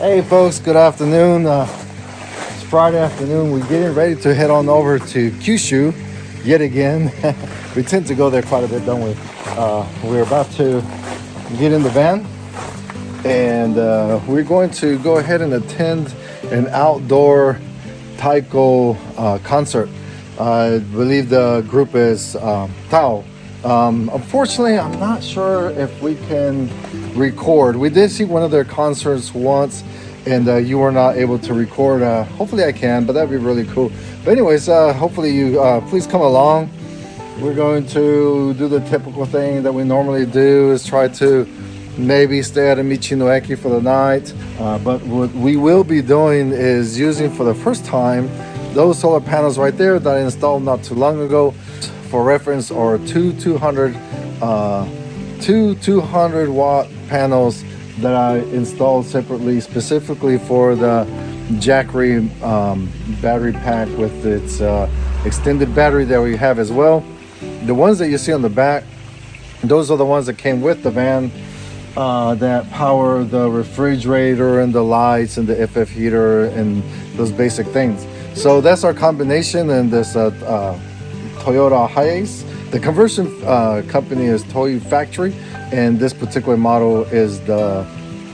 Hey folks, good afternoon. It's Friday afternoon. We're getting ready to head on over to Kyushu yet again. We tend to go there quite a bit, don't we? We're about to get in the van and we're going to go ahead and attend an outdoor taiko concert. I believe the group is TAO. Unfortunately, I'm not sure if we can record. We did see one of their concerts once and you were not able to record. Hopefully I can, but that'd be really cool. But anyways, hopefully you please come along. We're going to do the typical thing that we normally do, is try to maybe stay at a Michi-no-Eki for the night. But what we will be doing is using for the first time those solar panels right there that I installed not too long ago. For reference, are two 200 watt panels that I installed separately, specifically for the Jackery battery pack with its extended battery that we have as well. The ones that you see on the back, those are the ones that came with the van that power the refrigerator and the lights and the FF heater and those basic things. So that's our combination in this Toyota Hiace. The conversion company is Toy Factory, and this particular model is the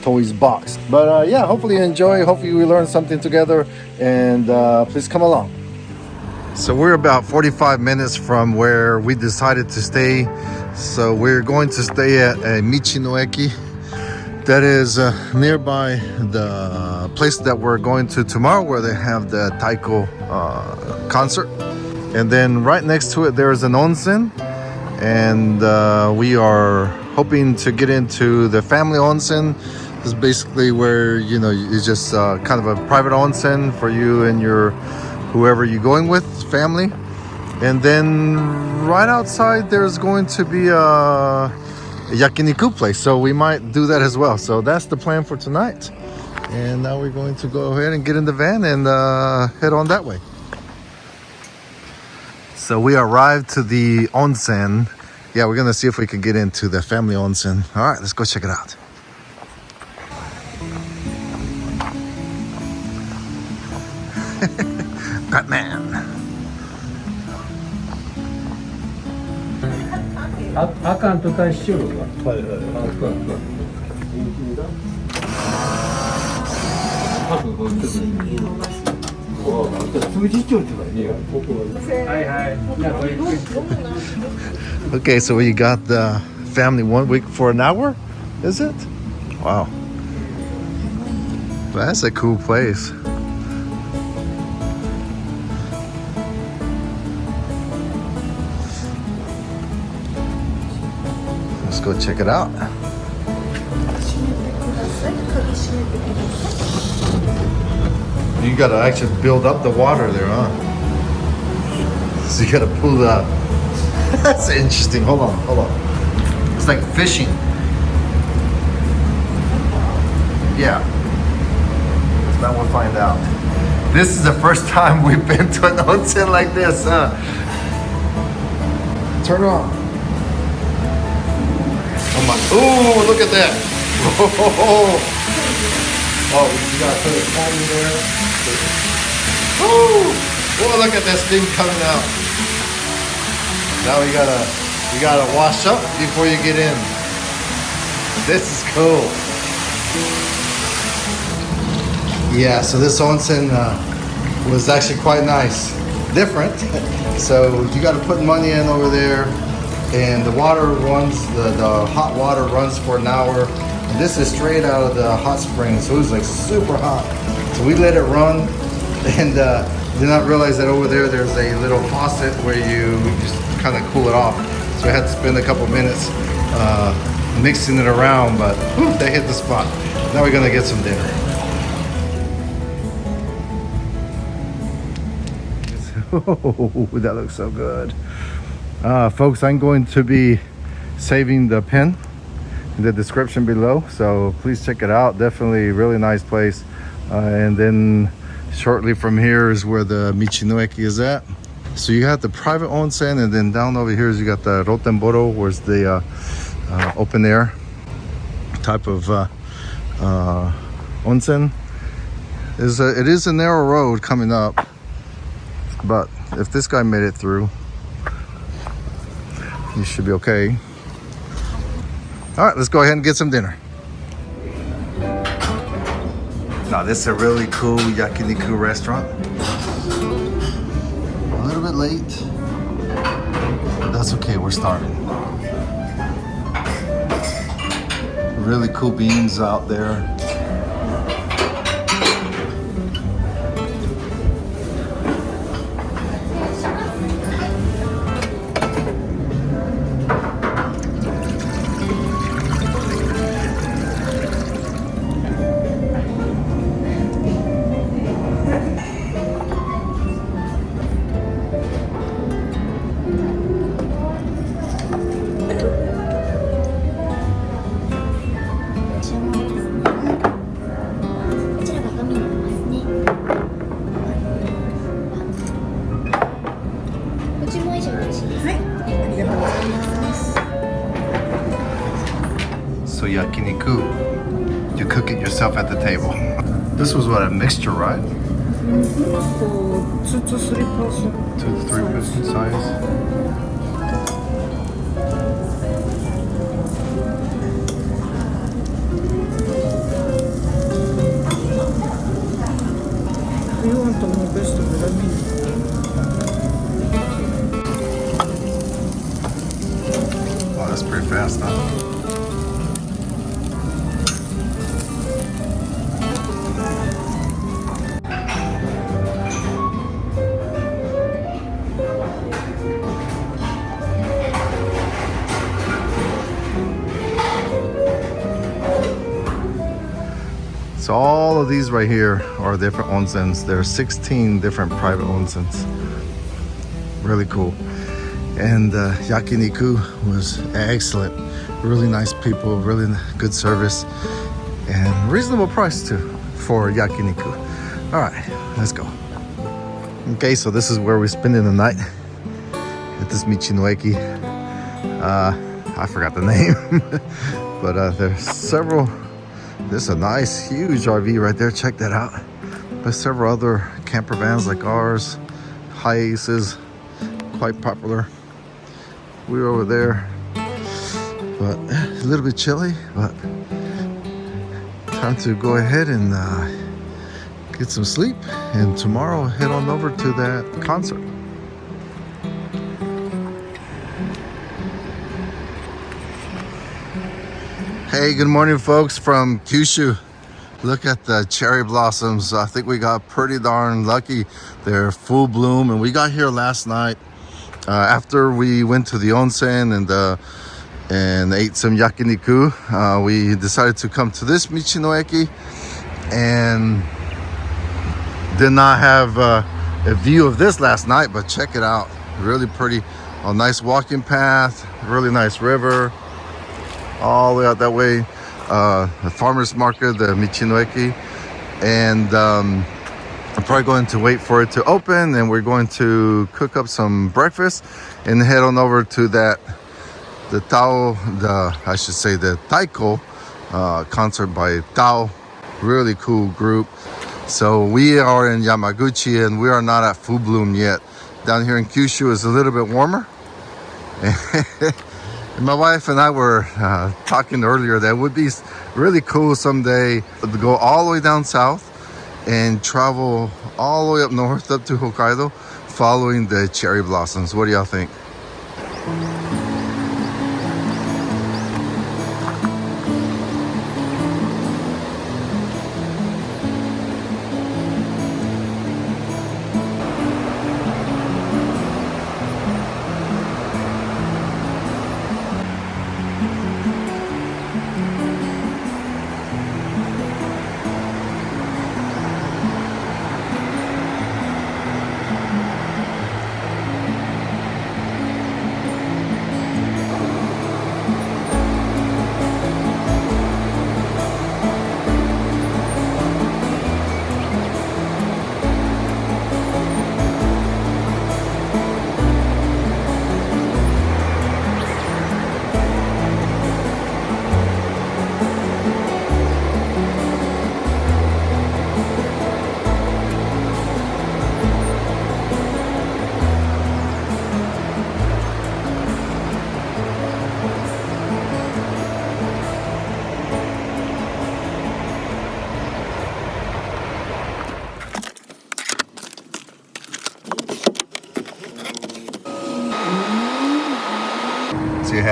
Toys Box. But yeah, hopefully you enjoy. Hopefully we learn something together, and please come along. So we're about 45 minutes from where we decided to stay. So we're going to stay at a Michi-no-Eki that is nearby the place that we're going to tomorrow, where they have the taiko concert. And then right next to it there's an onsen, and we are hoping to get into the family onsen. This is basically where, you know, it's just kind of a private onsen for you and your whoever you're going with, family. And then right outside there's going to be a Yakiniku place, so we might do that as well. So that's the plan for tonight. And now we're going to go ahead and get in the van and head on that way. So we arrived to the onsen. Yeah, we're gonna see if we can get into the family onsen. All right, let's go check it out. Batman. 아까 또 다시 씌우는 거야? Okay, so we got the family 1 week for an hour, is it? Wow. That's a cool place. Let's go check it out. You gotta actually build up the water there, huh? So you gotta pull that. That's interesting. Hold on. It's like fishing. Yeah. So now we'll find out. This is the first time we've been to an onsen like this, huh? Turn it on. Oh my! Ooh, look at that! Oh, you gotta put a timer there. Woo! Oh, look at that steam coming out. Now you gotta wash up before you get in. This is cool. Yeah, so this onsen was actually quite nice. Different. So you gotta put money in over there, and the water runs, the hot water runs for an hour. And this is straight out of the hot spring, so it was like super hot. So we let it run, and did not realize that over there there's a little faucet where you just kind of cool it off. So I had to spend a couple minutes mixing it around, but whew, they hit the spot. Now we're gonna get some dinner. Oh, that looks so good. Folks, I'm going to be saving the pin in the description below, so please check it out. Definitely really nice place. And then shortly from here is where the Michinoeki is at. So you got the private onsen, and then down over here is you got the Rotenboro, where's the open air type of Onsen. It is a narrow road coming up, but if this guy made it through, you should be okay. All right, let's go ahead and get some dinner. Now this is a really cool Yakiniku restaurant. A little bit late, but that's okay, we're starving. Really cool beans out there. So Yakiniku, you cook it yourself at the table. This was what, a mixture, right? For 2 to 3 person. 2 to 3 person size. You want to know best of it, I mean. Wow, that's pretty fast, huh? So all of these right here are different onsens. There are 16 different private onsens. Really cool. And Yakiniku was excellent. Really nice people, really good service, and reasonable price too for Yakiniku. All right, let's go. Okay, so this is where we're spending the night at this Michinoeki. I forgot the name, but there's several. This is a nice, huge RV right there. Check that out. There's several other camper vans like ours. Hiaces, quite popular. We were over there, but a little bit chilly, but time to go ahead and get some sleep. And tomorrow head on over to that concert. Hey, good morning folks from Kyushu. Look at the cherry blossoms. I think we got pretty darn lucky. They're full bloom, and we got here last night after we went to the onsen and ate some yakiniku. We decided to come to this Michinoeki and did not have a view of this last night, but check it out. Really pretty. A nice walking path, really nice river. All the way out that way, the farmer's market, the Michinoeki, and I'm probably going to wait for it to open, and we're going to cook up some breakfast and head on over to the TAO, the Taiko concert by TAO. Really cool group. So we are in Yamaguchi and we are not at full bloom yet. Down here in Kyushu is a little bit warmer. And my wife and I were talking earlier that it would be really cool someday to go all the way down south and travel all the way up north up to Hokkaido following the cherry blossoms. What do y'all think?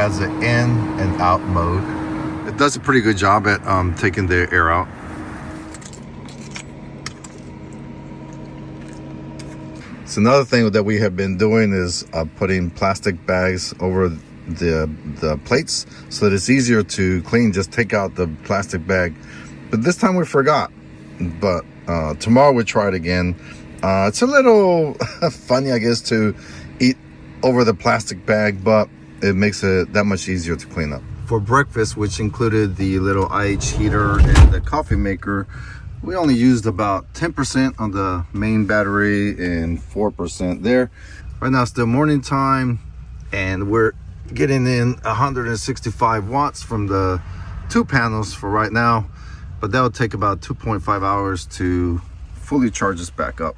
has an in and out mode. It does a pretty good job at taking the air out. So another thing that we have been doing is putting plastic bags over the plates so that it's easier to clean. Just take out the plastic bag. But this time we forgot. But tomorrow we'll try it again. It's a little funny, I guess, to eat over the plastic bag, but it makes it that much easier to clean up. For breakfast, which included the little IH heater and the coffee maker, we only used about 10% on the main battery and 4% there. Right now it's still morning time and we're getting in 165 watts from the 2 panels for right now, but that'll take about 2.5 hours to fully charge us back up.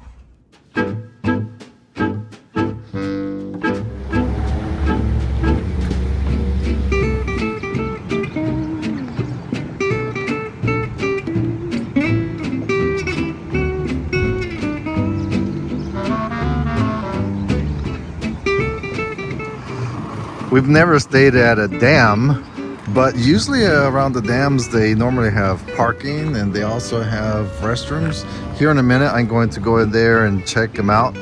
We've never stayed at a dam, but usually around the dams they normally have parking and they also have restrooms. Here in a minute I'm going to go in there and check them out,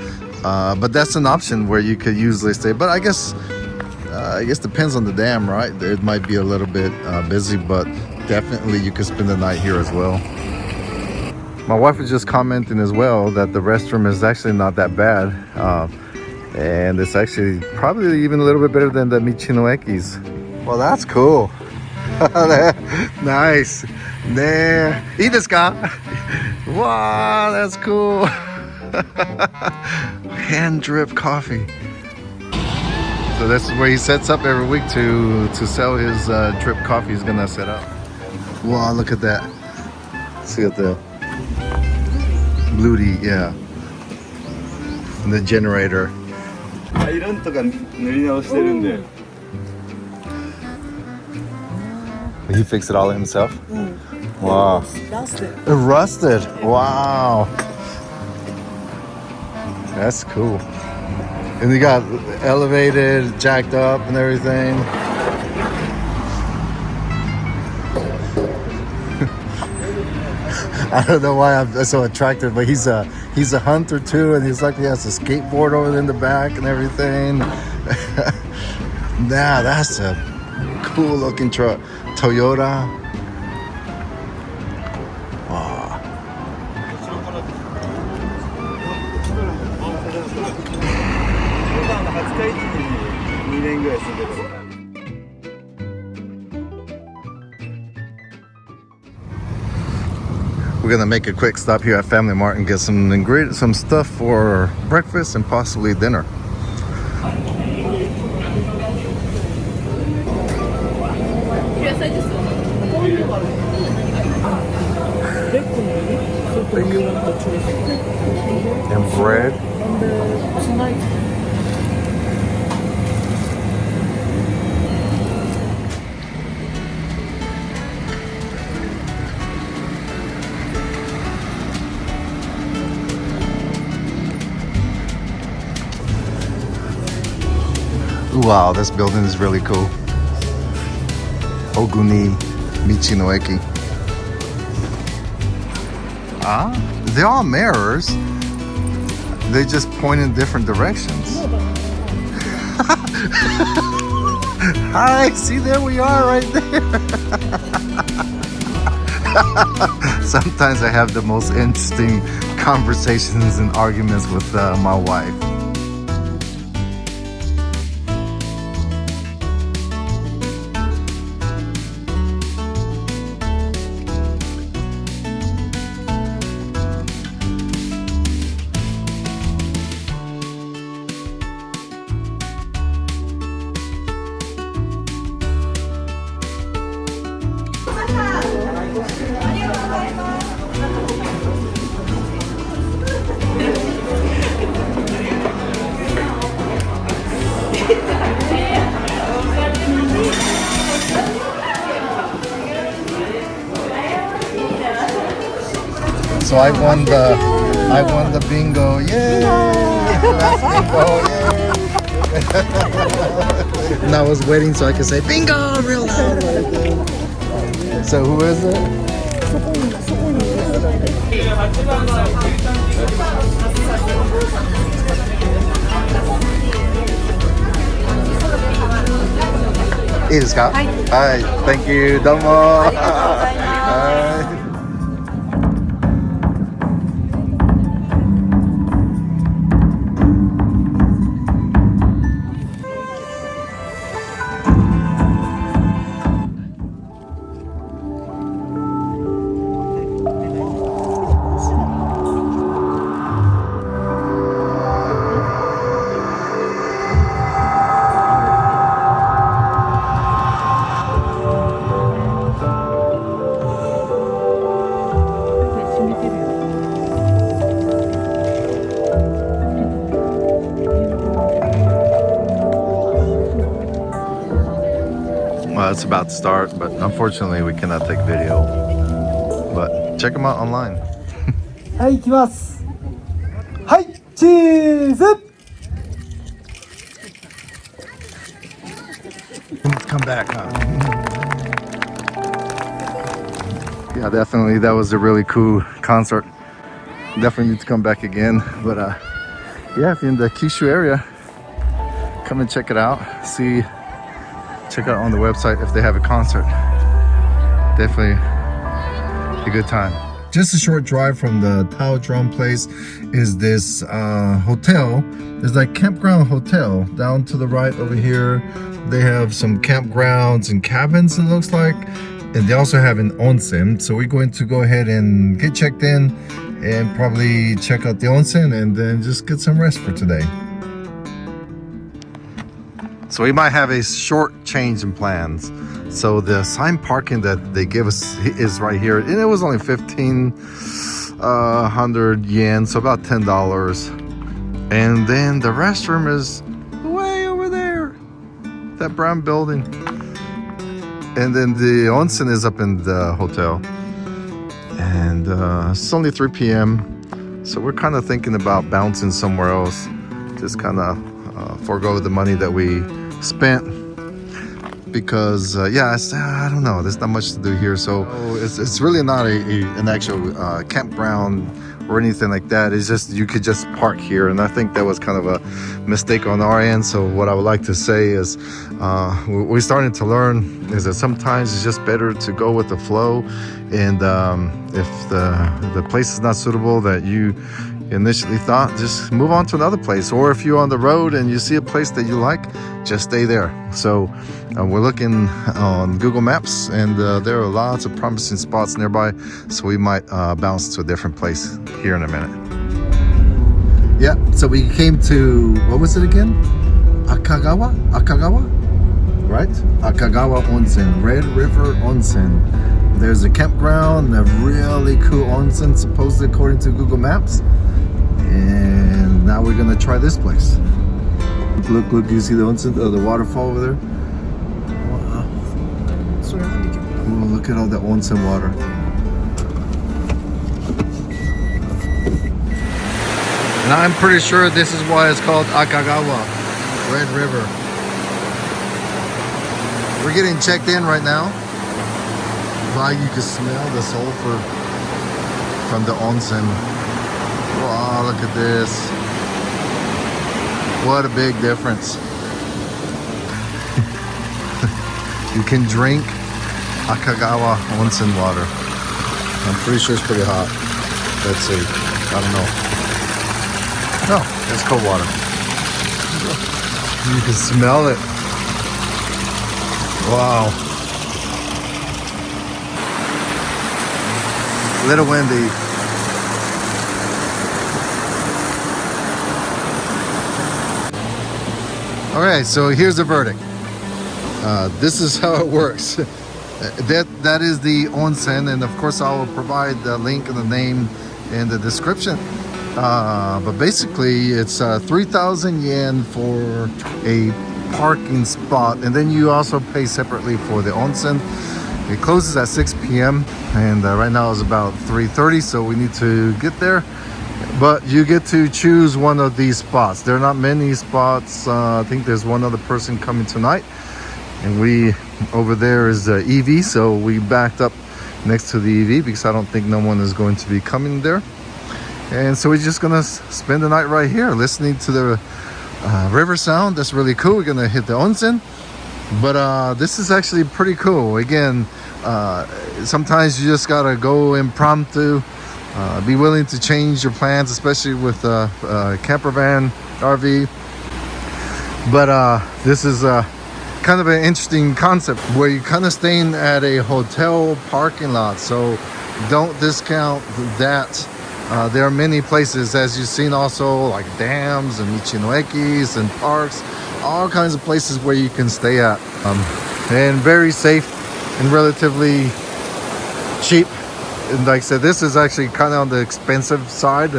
but that's an option where you could usually stay. But I guess depends on the dam, right? It might be a little bit busy, but definitely you could spend the night here as well. My wife was just commenting as well that the restroom is actually not that bad. And it's actually probably even a little bit better than the Michinoekis. Well, that's cool. Nice. There. Ii desu ka? Wow, that's cool. Hand drip coffee. So this is where he sets up every week to sell his drip coffee. He's gonna set up. Wow, look at that. See at the blue tea, yeah. And the generator. He fixed it all himself? Wow. Rusted. Wow. That's cool. And you got elevated, jacked up and everything. I don't know why I'm so attracted, but he's a hunter too, and he's like he has a skateboard over in the back and everything. Nah, that's a cool looking truck. Toyota. Wow. We're gonna make a quick stop here at Family Mart and get some ingredients, some stuff for breakfast and possibly dinner. And bread. Wow, this building is really cool. Oguni Michi-no-Eki. Ah, they're all mirrors. They just point in different directions. Hi, see, there we are right there. Sometimes I have the most interesting conversations and arguments with my wife. So I won the bingo. Yay! Last bingo. Yay! And I was waiting so I could say bingo real loud. So who is it? いいですか？はい。はい。Thank you. どうも。ありがとうございます。Well, it's about to start, but unfortunately we cannot take video. But check them out online. はい、行きます。はい、チーズ。 Come back, huh? Yeah, definitely. That was a really cool concert. Definitely need to come back again. But yeah, if you're in the Kyushu area, come and check it out. Check out on the website if they have a concert. Definitely a good time. Just a short drive from the Tao drum place is this hotel. It's like campground hotel. Down to the right over here, they have some campgrounds and cabins, it looks like. And they also have an onsen. So we're going to go ahead and get checked in and probably check out the onsen and then just get some rest for today. So we might have a short change in plans. So the assigned parking that they give us is right here, and it was only 1,500 yen, so about $10. And then the restroom is way over there, that brown building. And then the onsen is up in the hotel. And it's only 3 p.m. So we're kind of thinking about bouncing somewhere else, just kind of forego the money that we spent, because yeah, I don't know, there's not much to do here. So it's really not an actual campground or anything like that. It's just you could just park here, and I think that was kind of a mistake on our end. So what I would like to say is we're starting to learn is that sometimes it's just better to go with the flow, and if the place is not suitable that you initially thought, just move on to another place. Or if you're on the road and you see a place that you like, just stay there. So we're looking on Google Maps, and there are lots of promising spots nearby, so we might bounce to a different place here in a minute. Yeah, so we came to, what was it again? Akagawa, right? Akagawa Onsen, Red River Onsen. There's a campground, a really cool onsen, supposedly according to Google Maps. And now we're gonna try this place. Look, you see the onsen, the waterfall over there? Wow. Oh, look at all the onsen water. And I'm pretty sure this is why it's called Akagawa, Red River. We're getting checked in right now. Like you can smell the sulfur from the onsen. Wow, look at this. What a big difference. You can drink Akagawa onsen water. I'm pretty sure it's pretty hot. Let's see. I don't know. No, it's cold water. You can smell it. Wow. Little windy. Okay, so here's the verdict. This is how it works. That is the onsen, and of course I will provide the link and the name in the description. But basically it's 3,000 yen for a parking spot, and then you also pay separately for the onsen. It closes at 6 p.m. and right now it's about 3:30, so we need to get there but you get to choose one of these spots. There are not many spots. I think there's one other person coming tonight, and we over there is the EV, so we backed up next to the EV because I don't think no one is going to be coming there. And so we're just gonna spend the night right here listening to the river sound. That's really cool. We're gonna hit the onsen, but this is actually pretty cool. Again, sometimes you just gotta go impromptu. Be willing to change your plans, especially with campervan RV. But this is kind of an interesting concept where you're kind of staying at a hotel parking lot, so don't discount that. There are many places, as you've seen, also like dams and Michinoekis and parks, all kinds of places where you can stay at, and very safe and relatively cheap. And like I said, this is actually kind of on the expensive side,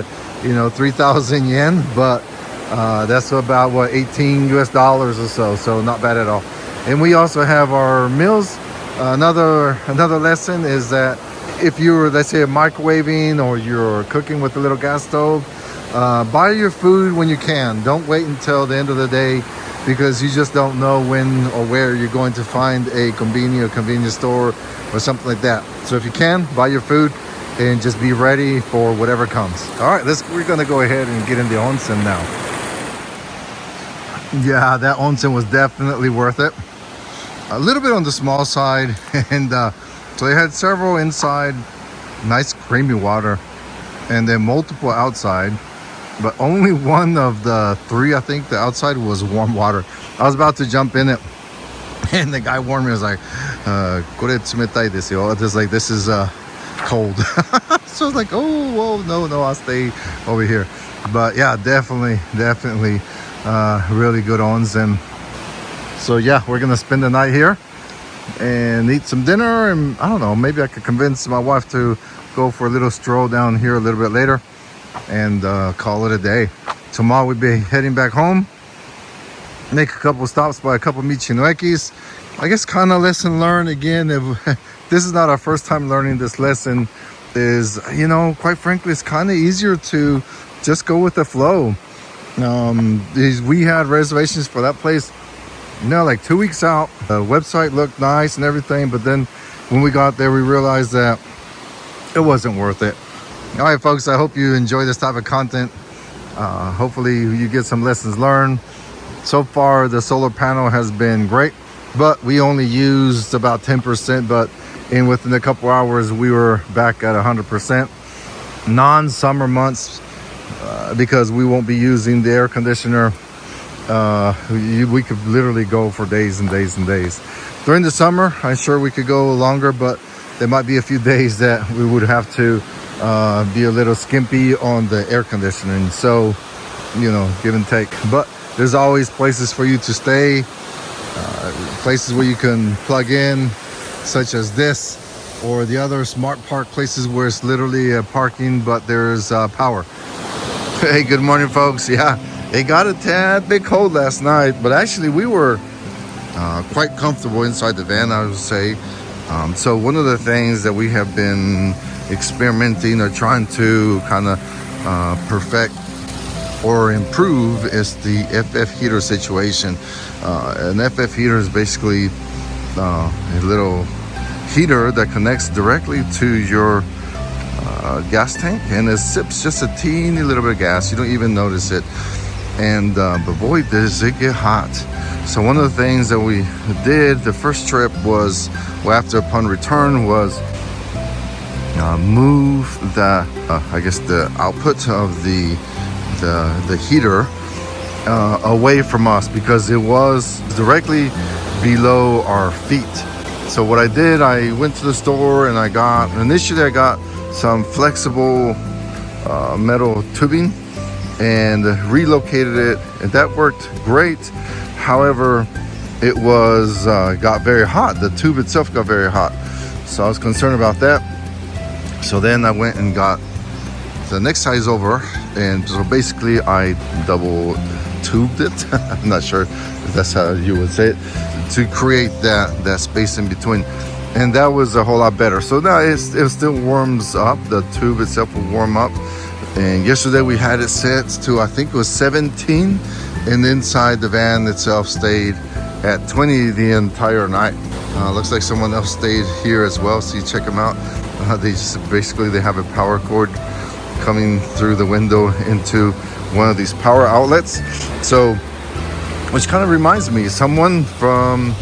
3,000 yen, but that's about what, $18 or so, so not bad at all. And we also have our meals. Another lesson is that if you're, let's say, microwaving or you're cooking with a little gas stove, buy your food when you can. Don't wait until the end of the day, because you just don't know when or where you're going to find a convenience store or something like that. So if you can, buy your food and just be ready for whatever comes. All right, we're gonna go ahead and get in the onsen now. Yeah, that onsen was definitely worth it. A little bit on the small side, and so they had several inside, nice creamy water, and then multiple outside, but only one of the three, I think, the outside was warm water. I was about to jump in it, and the guy warned me. I was like, "Kore tsumetai desu yo." Just like, this is cold. So I was like, "Oh, whoa, no, I'll stay over here." But yeah, definitely, really good onsen. So yeah, we're gonna spend the night here and eat some dinner, and I don't know, maybe I could convince my wife to go for a little stroll down here a little bit later and call it a day. Tomorrow we'll be heading back home, make a couple stops by a couple Michinoekis. I guess kind of lesson learned again. If this is not our first time learning this lesson, is, quite frankly, it's kind of easier to just go with the flow. We had reservations for that place, like 2 weeks out. The website looked nice and everything, but then when we got there, we realized that it wasn't worth it. All right, folks, I hope you enjoy this type of content. Hopefully you get some lessons learned. So far, the solar panel has been great, but we only used about 10%, but within a couple hours, we were back at 100%. Non-summer months, because we won't be using the air conditioner, we could literally go for days and days and days. During the summer, I'm sure we could go longer, but there might be a few days that we would have to be a little skimpy on the air conditioning. So, give and take. But there's always places for you to stay, places where you can plug in, such as this, or the other smart park places where it's literally parking, but there's power. Hey, good morning, folks. Yeah, it got a tad bit cold last night, but actually we were quite comfortable inside the van, I would say. So one of the things that we have been experimenting or trying to kind of perfect or improve is the FF heater situation. An FF heater is basically a little heater that connects directly to your gas tank, and it sips just a teeny little bit of gas. You don't even notice it. And but boy, does it get hot. So one of the things that we did the first trip was, upon return, was move the the output of the heater away from us, because it was directly below our feet. So what I did, I went to the store and I got some flexible metal tubing and relocated it, and that worked great. However, it was got very hot. The tube itself got very hot, so I was concerned about that. So then I went and got the next size over, and so basically I double tubed it. I'm not sure if that's how you would say it, to create that space in between. and that was a whole lot better. So now it still warms up. The tube itself will warm up. And yesterday we had it set to, I think it was 17, and inside the van itself stayed at 20 the entire night. Looks like someone else stayed here as well, so you check them out. They have a power cord coming through the window into one of these power outlets. So, which kind of reminds me, someone from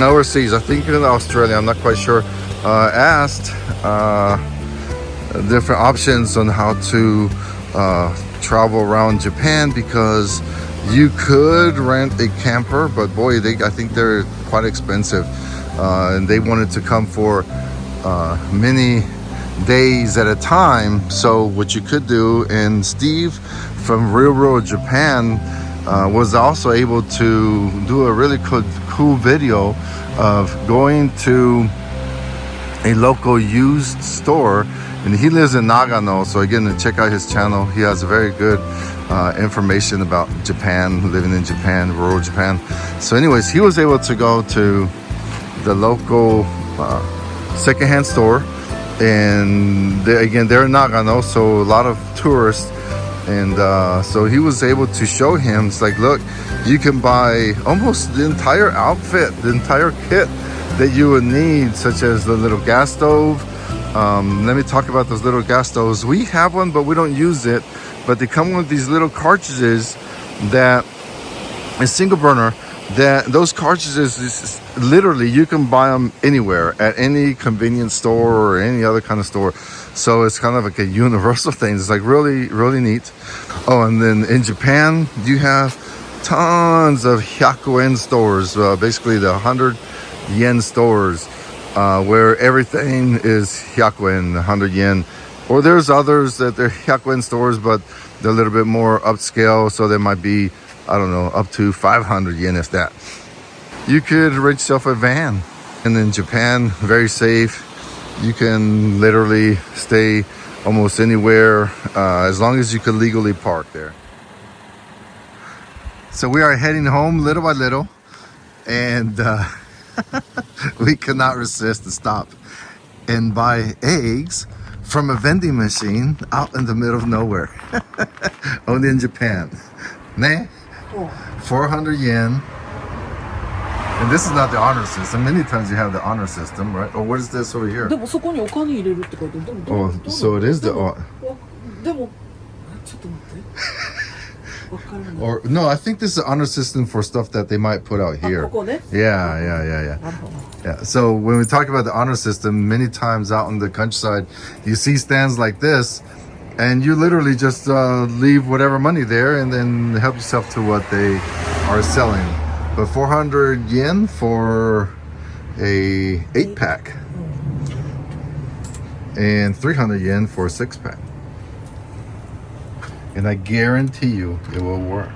overseas, I think in Australia, I'm not quite sure, asked different options on how to travel around Japan, because you could rent a camper, but boy, I think they're quite expensive, and they wanted to come for many days at a time. So what you could do, and Steve from Railroad Japan was also able to do a really cool video of going to a local used store, and he lives in Nagano. So again, check out his channel. He has very good information about Japan, living in Japan, rural Japan. So anyways, he was able to go to the local secondhand store, and they're in Nagano, so a lot of tourists. And so he was able to show him, it's like, look, you can buy almost the entire outfit, the entire kit that you would need, such as the little gas stove. Let me talk about those little gas stoves. We have one, but we don't use it. But they come with these little cartridges that a single burner. That those cartridges is literally, you can buy them anywhere at any convenience store or any other kind of store. So it's kind of like a universal thing. It's like really, really neat. Oh, and then in Japan, you have tons of hyakuen stores, basically the 100 yen stores, where everything is hyakuen, 100 yen. Or there's others that they're hyakuen stores, but they're a little bit more upscale, so there might be, I don't know, up to 500 yen, if that. You could rent yourself a van. And in Japan, very safe. You can literally stay almost anywhere, as long as you can legally park there. So we are heading home little by little, and we cannot resist to stop and buy eggs from a vending machine out in the middle of nowhere. Only in Japan. Ne? 400 yen. And this is not the honor system. Many times you have the honor system, right? Or what is this over here? でもそこにお金入れるって書いてる。でも Oh, so it is the... でもちょっと待って。わからない。 Or no, I think this is the honor system for stuff that they might put out here. あ、ここね。 Yeah. なるほど。 Yeah. So when we talk about the honor system, many times out in the countryside, you see stands like this, and you literally just leave whatever money there and then help yourself to what they are selling. But 400 yen for a 8-pack, and 300 yen for a 6-pack. And I guarantee you it will work.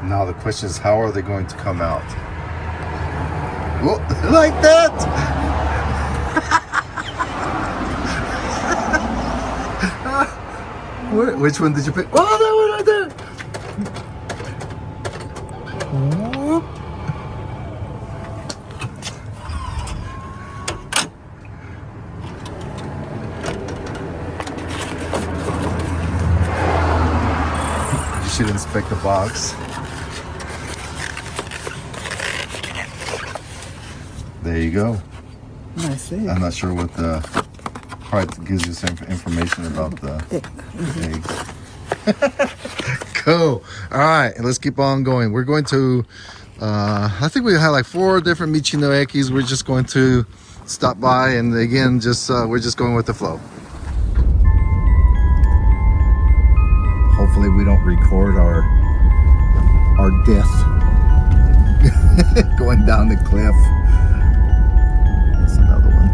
Now the question is, how are they going to come out? Whoa, like that! Which one did you pick? Oh, that one right there! Whoop. You should inspect the box. There you go. Nice. I'm not sure what the part gives you some information about the eggs. Cool. All right, let's keep on going. We're going to, I think we had like 4 different Michi-no-Ekis. We're just going to stop by, and again, we're just going with the flow. Hopefully we don't record our death going down the cliff. That's another one.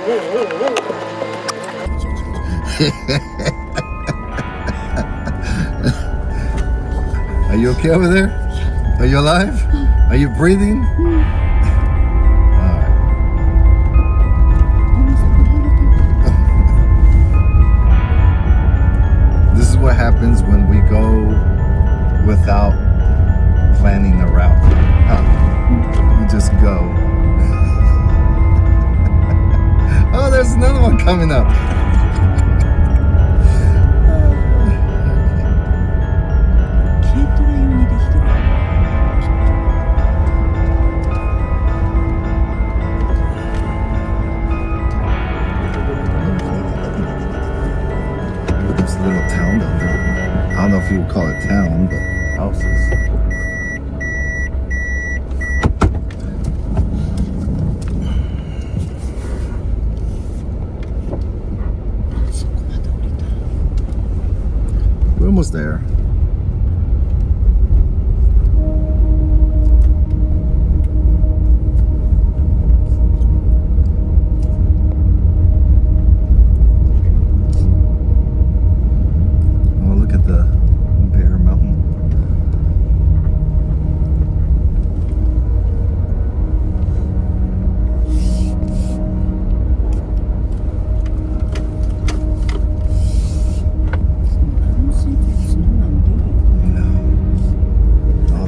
Are you okay over there? Are you alive? Are you breathing? Alright. This is what happens when we go without planning a route. We just go. Oh, there's another one coming up. There's a little town down there. I don't know if you would call it town, but houses. We're almost there. Oh, look at the Bear Mountain.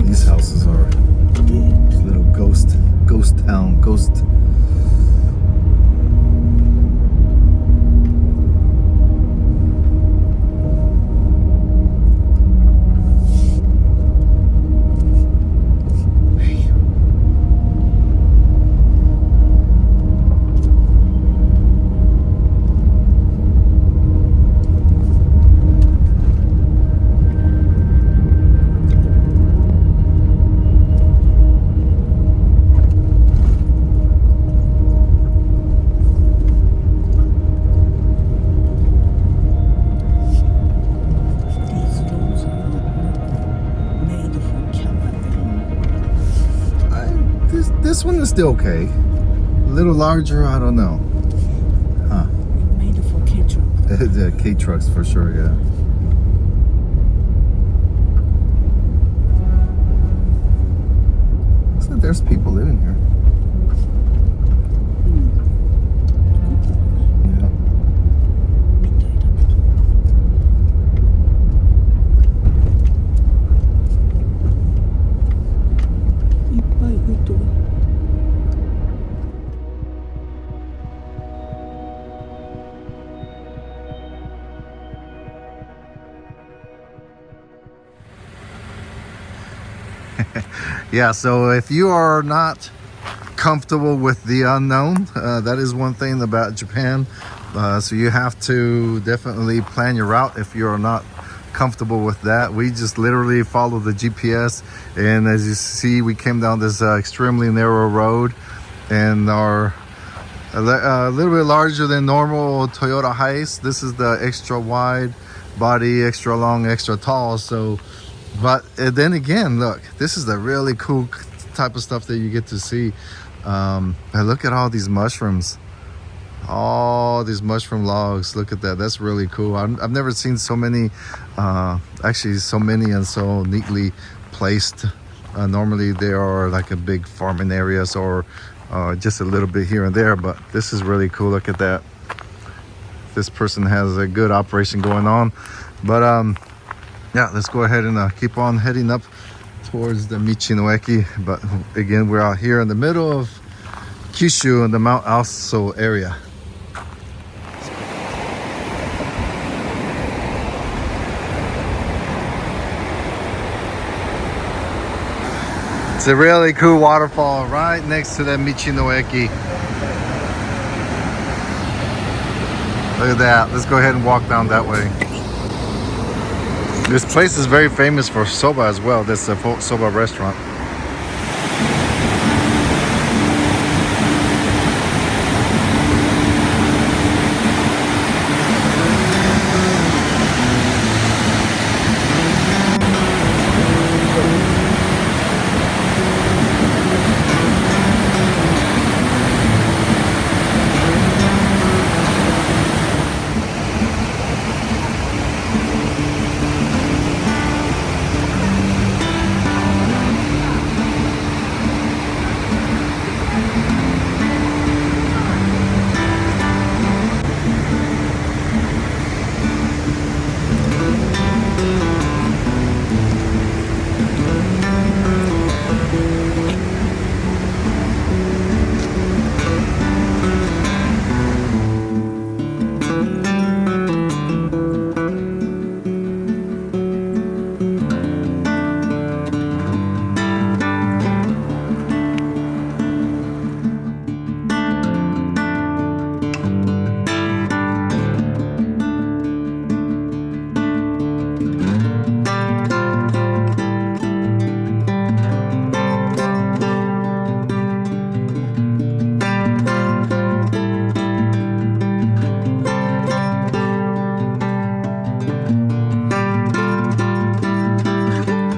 These houses are little ghost town, ghost. This one is still okay. A little larger, I don't know. Huh. Made for K-truck. The K-trucks for sure, yeah. Looks like there's people living here. Yeah. Yeah, so if you are not comfortable with the unknown, that is one thing about Japan. So you have to definitely plan your route if you're not comfortable with that. We just literally follow the GPS, and as you see, we came down this extremely narrow road, and our a little bit larger than normal Toyota Hiace. This is the extra wide body, extra long, extra tall. So but then again, look, this is the really cool type of stuff that you get to see. And look at all these mushrooms, all these mushroom logs. Look at that. That's really cool. I've never seen so many, actually so many and so neatly placed. Normally they are like a big farming areas or just a little bit here and there, but this is really cool. Look at that. This person has a good operation going on. But yeah, let's go ahead and keep on heading up towards the Michi-no-Eki. But again, we're out here in the middle of Kyushu in the Mount Aso area. It's a really cool waterfall right next to the Michi-no-Eki. Look at that. Let's go ahead and walk down that way. This place is very famous for soba as well. This is a soba restaurant.